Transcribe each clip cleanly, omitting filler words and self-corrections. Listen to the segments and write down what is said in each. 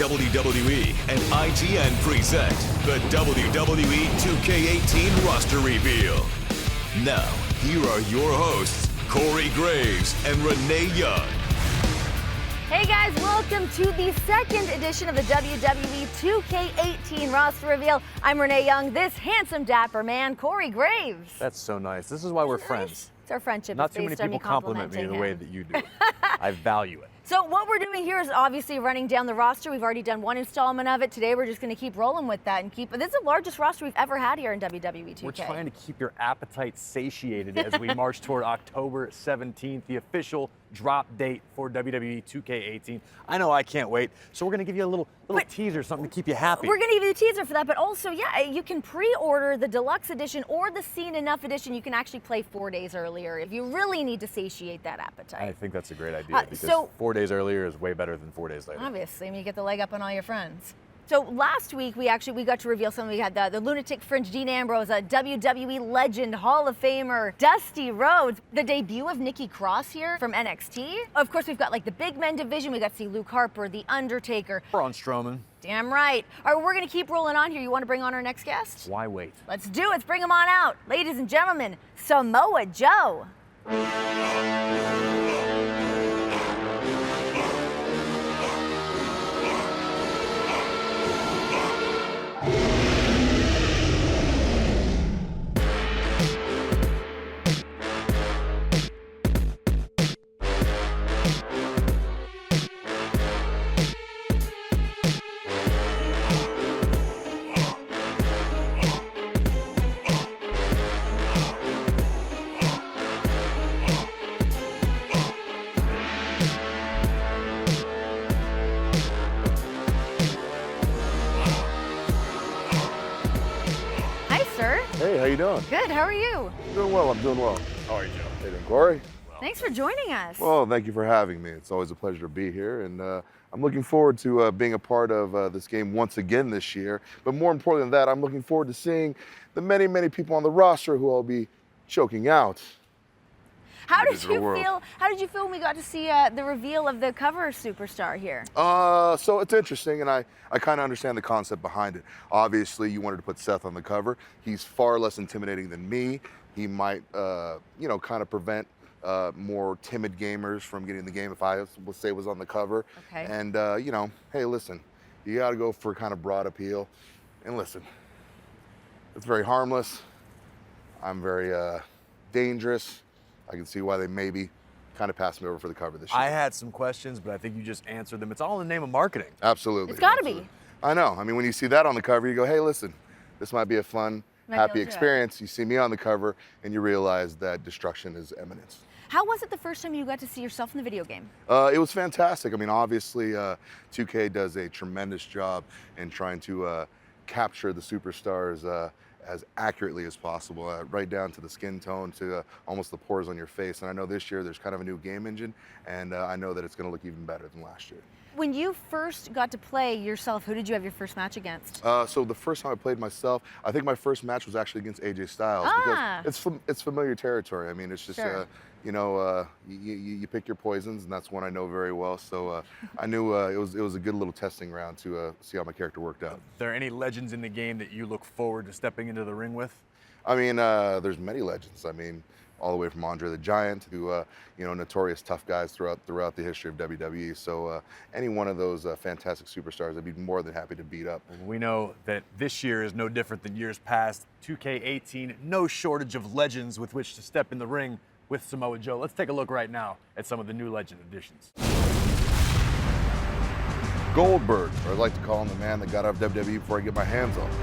WWE and IGN present the WWE 2K18 roster reveal. Now, here are your hosts, Corey Graves and Renee Young. Hey guys, welcome to the second edition of the WWE 2K18 roster reveal. I'm Renee Young, this handsome dapper man, Corey Graves. That's so nice. This is why we're friends. It's our friendship. Not it's too many based on people me compliment me the way that you do. I value it. So what we're doing here is obviously running down the roster. We've already done one installment of it. Today we're just going to keep rolling with that and this is the largest roster we've ever had here in WWE 2K. We're trying to keep your appetite satiated as we march toward October 17th, the official drop date for WWE 2K18. I know I can't wait, so we're going to give you a little teaser, something to keep you happy. We're going to give you the teaser for that, but also, yeah, you can pre-order the deluxe edition or the Cena Nuff edition. You can actually play 4 days earlier if you really need to satiate that appetite. I think that's a great idea because 4 days earlier is way better than 4 days later. Obviously, I mean, you get the leg up on all your friends. So last week, we got to reveal something. We had the Lunatic Fringe, Dean Ambrose, a WWE legend, Hall of Famer, Dusty Rhodes, the debut of Nikki Cross here from NXT. Of course, we've got like the big men division. We got to see Luke Harper, The Undertaker. Braun Strowman. Damn right. All right, we're going to keep rolling on here. You want to bring on our next guest? Why wait? Let's do it. Let's bring him on out. Ladies and gentlemen, Samoa Joe. Hey, how you doing? Good, how are you? Doing well, I'm doing well. How are you, Joe? Hey, doing Corey? Thanks for joining us. Well, thank you for having me. It's always a pleasure to be here, and I'm looking forward to being a part of this game once again this year. But more importantly than that, I'm looking forward to seeing the many, many people on the roster who I'll be choking out. How did you feel when we got to see the reveal of the cover superstar here? So it's interesting, and I kind of understand the concept behind it. Obviously, you wanted to put Seth on the cover. He's far less intimidating than me. He might, kind of prevent more timid gamers from getting the game if I, let's say, was on the cover. Okay. And, hey, listen, you got to go for kind of broad appeal. And listen, it's very harmless. I'm very dangerous. I can see why they maybe kind of passed me over for the cover this year. I had some questions, but I think you just answered them. It's all in the name of marketing. Absolutely. It's got to be. I know. I mean, when you see that on the cover, you go, hey, listen, this might be a fun, happy experience. You see me on the cover, and you realize that destruction is imminent. How was it the first time you got to see yourself in the video game? It was fantastic. I mean, obviously, 2K does a tremendous job in trying to capture the superstars as accurately as possible, right down to the skin tone, to almost the pores on your face. And I know this year there's kind of a new game engine, and I know that it's going to look even better than last year. When you first got to play yourself, who did you have your first match against? So the first time I played myself, I think my first match was actually against AJ Styles, because it's familiar territory. I mean, it's just, sure. You pick your poisons, and that's one I know very well. So I knew it was a good little testing round to see how my character worked out. Are there any legends in the game that you look forward to stepping into the ring with? I mean, there's many legends. I mean, all the way from Andre the Giant to notorious tough guys throughout the history of WWE. So any one of those fantastic superstars, I'd be more than happy to beat up. We know that this year is no different than years past. 2K18, no shortage of legends with which to step in the ring with Samoa Joe. Let's take a look right now at some of the new legend additions. Goldberg, or I'd like to call him the man that got out of WWE before I get my hands on him.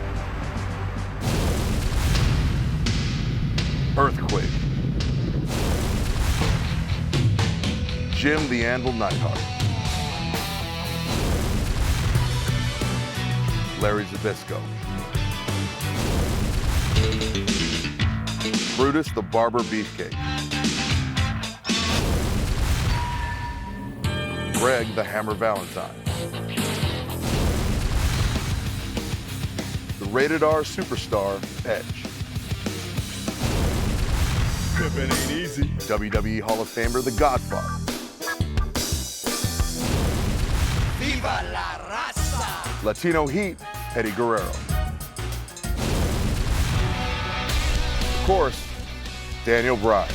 Earthquake. Jim the Anvil Neidhart. Larry Zbyszko. Brutus the Barber Beefcake. Greg the Hammer Valentine. The rated R superstar, Edge. Pippin ain't easy. WWE Hall of Famer, The Godfather. Viva la raza! Latino Heat, Eddie Guerrero. Of course, Daniel Bryan.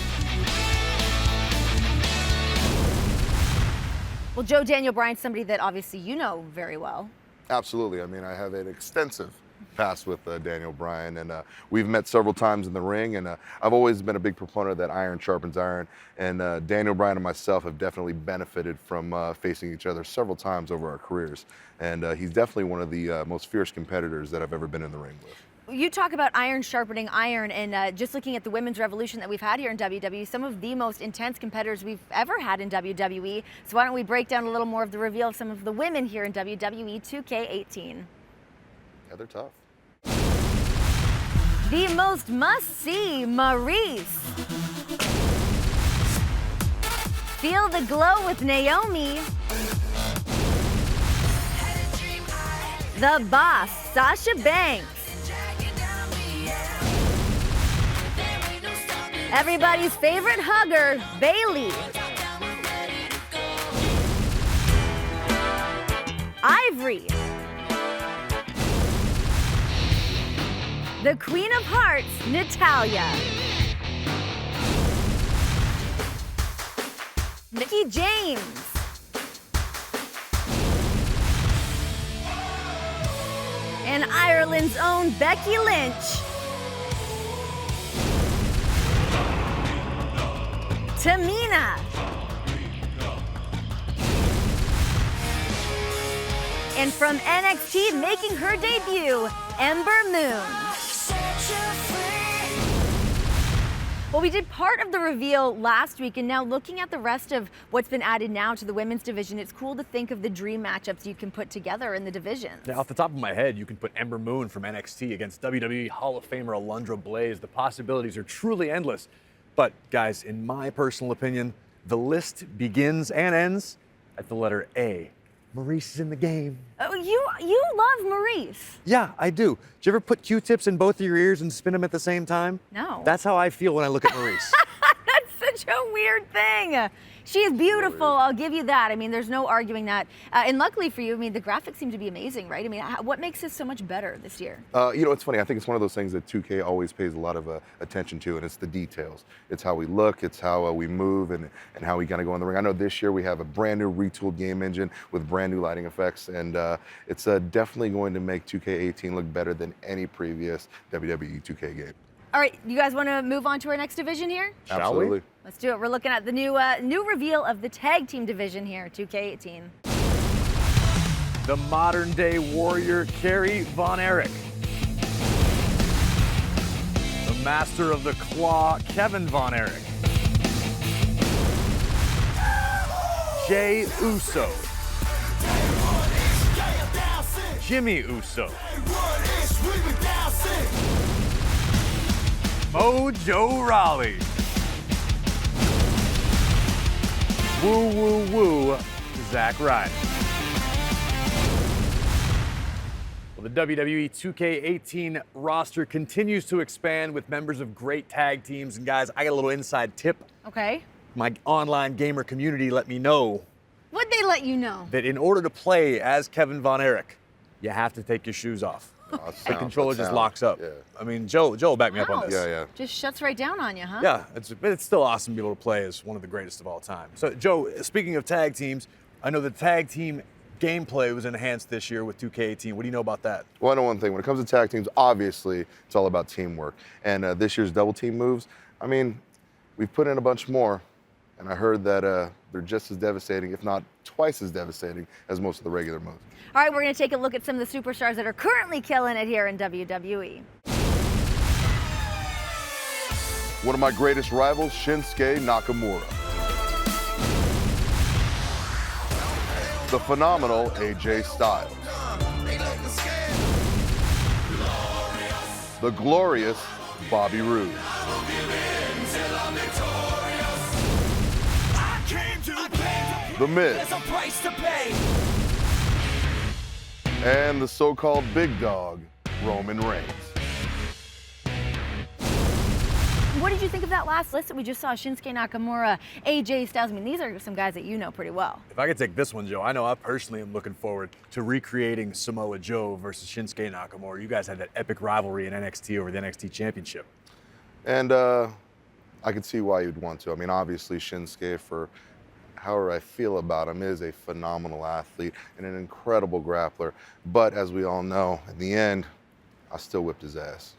Well, Joe, Daniel Bryan's somebody that obviously you know very well. Absolutely. I mean, I have an extensive past with Daniel Bryan, and we've met several times in the ring, and I've always been a big proponent that iron sharpens iron, and Daniel Bryan and myself have definitely benefited from facing each other several times over our careers, and he's definitely one of the most fierce competitors that I've ever been in the ring with. You talk about iron sharpening iron, and just looking at the women's revolution that we've had here in WWE, some of the most intense competitors we've ever had in WWE. So why don't we break down a little more of the reveal of some of the women here in WWE 2K18. Yeah, they're tough. The most must-see, Maryse. Feel the glow with Naomi. The Boss, Sasha Banks. Everybody's favorite hugger, Bayley. Ivory. The Queen of Hearts, Natalya. Mickie James. And Ireland's own Becky Lynch. Tamina. And from NXT, making her debut, Ember Moon. Well, we did part of the reveal last week, and now looking at the rest of what's been added now to the women's division, it's cool to think of the dream matchups you can put together in the divisions. Now, off the top of my head, you can put Ember Moon from NXT against WWE Hall of Famer Alundra Blaze. The possibilities are truly endless. But, guys, in my personal opinion, the list begins and ends at the letter A. Maryse is in the game. Oh, you love Maryse. Yeah, I do. Did you ever put Q-tips in both of your ears and spin them at the same time? No. That's how I feel when I look at Maryse. That's such a weird thing. She is beautiful, I'll give you that. I mean, there's no arguing that. And luckily for you, I mean, the graphics seem to be amazing, right? I mean, what makes this so much better this year? You know, it's funny. I think it's one of those things that 2K always pays a lot of attention to, and it's the details. It's how we look, it's how we move, and how we kind of go in the ring. I know this year we have a brand new retooled game engine with brand new lighting effects, and it's definitely going to make 2K18 look better than any previous WWE 2K game. All right, you guys want to move on to our next division here? Absolutely. Let's do it. We're looking at the new reveal of the tag team division here, 2K18. The modern day warrior, Kerry Von Erich. The master of the claw, Kevin Von Erich. Jey Uso. Jimmy Uso. Mojo Rawley. Woo woo woo, Zack Ryder. Well, the WWE 2K18 roster continues to expand with members of great tag teams. And guys, I got a little inside tip. Okay. My online gamer community let me know. What'd they let you know? That in order to play as Kevin Von Erich, you have to take your shoes off. The controller just locks up. Yeah. I mean, Joe backed me up on this. Yeah. Just shuts right down on you, huh? Yeah, it's still awesome to be able to play as one of the greatest of all time. So, Joe, speaking of tag teams, I know the tag team gameplay was enhanced this year with 2K18. What do you know about that? Well, I know one thing. When it comes to tag teams, obviously, it's all about teamwork. And this year's double team moves, I mean, we've put in a bunch more. And I heard that they're just as devastating, if not twice as devastating, as most of the regular moves. All right, we're going to take a look at some of the superstars that are currently killing it here in WWE. One of my greatest rivals, Shinsuke Nakamura. The phenomenal AJ Styles. The glorious Bobby Roode. The Miz. And the so-called big dog, Roman Reigns. what did you think of that last list that we just saw? Shinsuke Nakamura, AJ Styles. I mean, these are some guys that you know pretty well. If I could take this one, Joe, I know I personally am looking forward to recreating Samoa Joe versus Shinsuke Nakamura. You guys had that epic rivalry in NXT over the NXT Championship. And I could see why you'd want to. I mean, obviously, Shinsuke, for however I feel about him, is a phenomenal athlete and an incredible grappler. But as we all know, in the end, I still whipped his ass.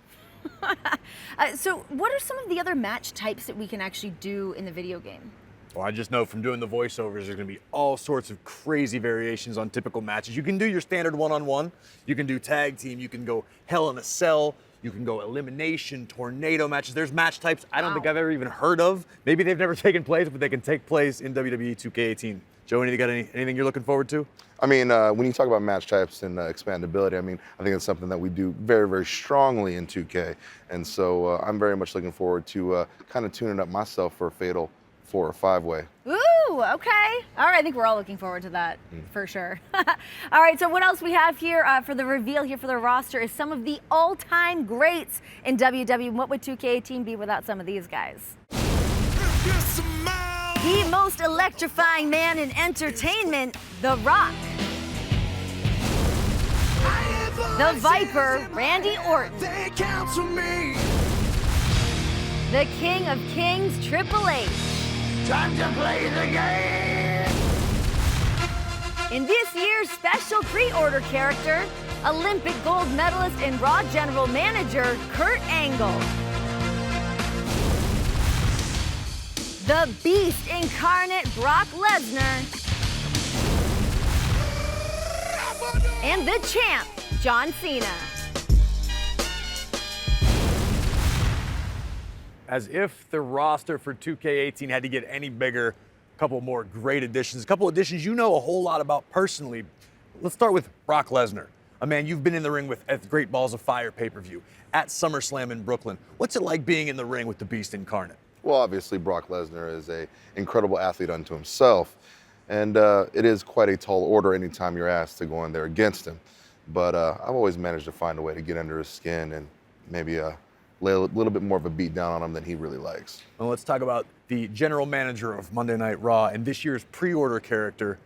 So what are some of the other match types that we can actually do in the video game? Well, I just know from doing the voiceovers, there's going to be all sorts of crazy variations on typical matches. You can do your standard one-on-one. You can do tag team. You can go Hell in a Cell. You can go elimination, tornado matches. There's match types I don't think I've ever even heard of. Maybe they've never taken place, but they can take place in WWE 2K18. Joe, anything you're looking forward to? I mean, when you talk about match types and expandability, I mean, I think it's something that we do very, very strongly in 2K. And so I'm very much looking forward to kind of tuning up myself for a fatal 4 or 5-way. Ooh, okay. All right, I think we're all looking forward to that, for sure. All right, so what else we have here for the reveal here for the roster is some of the all-time greats in WWE. What would 2K18 be without some of these guys? The most electrifying man in entertainment, The Rock. The Viper, Randy Orton. The King of Kings, Triple H. Time to play the game! In this year's special pre-order character, Olympic gold medalist and Raw general manager, Kurt Angle. The Beast incarnate, Brock Lesnar. And the champ, John Cena. As if the roster for 2K18 had to get any bigger, a couple more great additions, a couple additions you know a whole lot about personally. Let's start with Brock Lesnar, a man you've been in the ring with at Great Balls of Fire pay-per-view, at SummerSlam in Brooklyn. What's it like being in the ring with the Beast incarnate? Well, obviously, Brock Lesnar is an incredible athlete unto himself. And it is quite a tall order anytime you're asked to go in there against him. But I've always managed to find a way to get under his skin and maybe lay a little bit more of a beat down on him than he really likes. Well, let's talk about the general manager of Monday Night Raw and this year's pre-order character,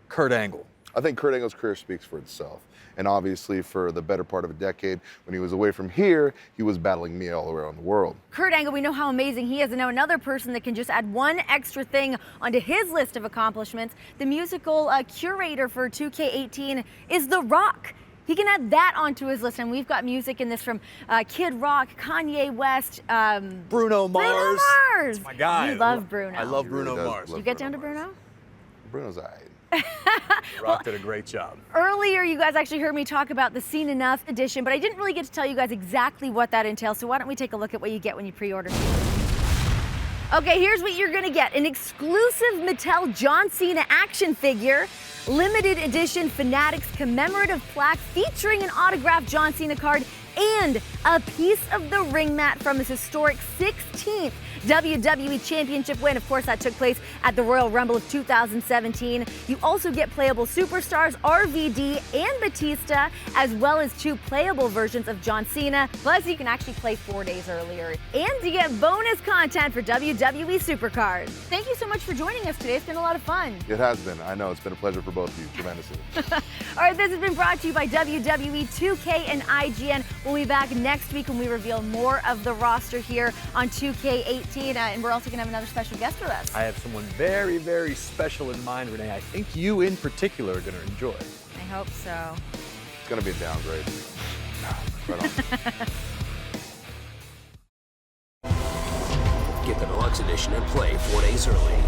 Kurt Angle. I think Kurt Angle's career speaks for itself. And obviously, for the better part of a decade, when he was away from here, he was battling me all around the world. Kurt Angle, we know how amazing he is, and now another person that can just add one extra thing onto his list of accomplishments. The musical curator for 2K18 is The Rock. He can add that onto his list, and we've got music in this from Kid Rock, Kanye West, Bruno Mars. Bruno Mars. That's my guy. You love Bruno. I love He really Bruno does Mars. love You get Bruno down to Mars. Bruno? Bruno's all right. Rock did a great job. Earlier, you guys actually heard me talk about the Cena Nuff edition, but I didn't really get to tell you guys exactly what that entails, so why don't we take a look at what you get when you pre-order. Okay, here's what you're gonna get. An exclusive Mattel John Cena action figure, limited edition Fanatics commemorative plaque featuring an autographed John Cena card, and a piece of the ring mat from his historic 16th WWE Championship win. Of course, that took place at the Royal Rumble of 2017. You also get playable superstars RVD and Batista, as well as 2 playable versions of John Cena. Plus, you can actually play 4 days earlier. And you get bonus content for WWE Supercards. Thank you so much for joining us today. It's been a lot of fun. It has been. I know. It's been a pleasure for both of you, tremendously. All right, this has been brought to you by WWE 2K and IGN. We'll be back next week when we reveal more of the roster here on 2K18. And we're also going to have another special guest with us. I have someone very, very special in mind, Renee. I think you in particular are going to enjoy. I hope so. It's going to be a downgrade. Right on. Get the deluxe edition and play 4 days early.